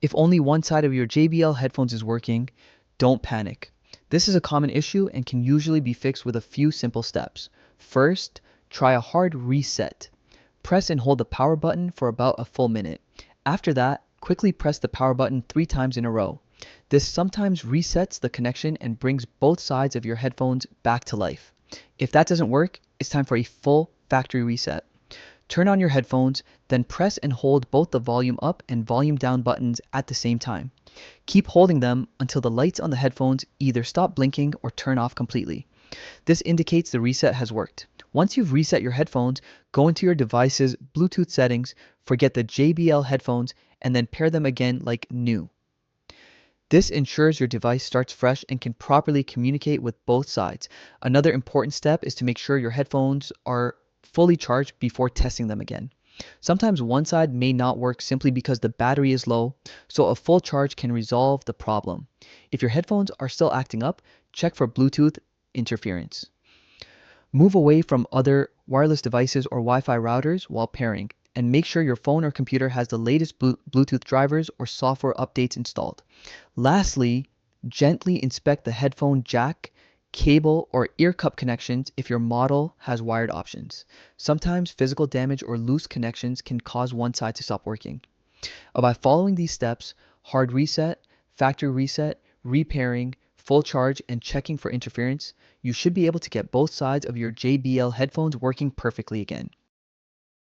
If only one side of your JBL headphones is working, don't panic. This is a common issue and can usually be fixed with a few simple steps. First, try a hard reset. Press and hold the power button for about a full minute. After that, quickly press the power button 3 times in a row. This sometimes resets the connection and brings both sides of your headphones back to life. If that doesn't work, it's time for a full factory reset. Turn on your headphones, then press and hold both the volume up and volume down buttons at the same time. Keep holding them until the lights on the headphones either stop blinking or turn off completely. This indicates the reset has worked. Once you've reset your headphones, go into your device's Bluetooth settings, forget the JBL headphones, and then pair them again like new. This ensures your device starts fresh and can properly communicate with both sides. Another important step is to make sure your headphones are fully charged before testing them again. Sometimes one side may not work simply because the battery is low, so a full charge can resolve the problem. If your headphones are still acting up, check for Bluetooth interference. Move away from other wireless devices or Wi-Fi routers while pairing, and make sure your phone or computer has the latest Bluetooth drivers or software updates installed. Lastly, gently inspect the headphone jack, cable, or ear cup connections if your model has wired options. Sometimes physical damage or loose connections can cause one side to stop working. By following these steps, hard reset, factory reset, repairing, full charge, and checking for interference, you should be able to get both sides of your JBL headphones working perfectly again.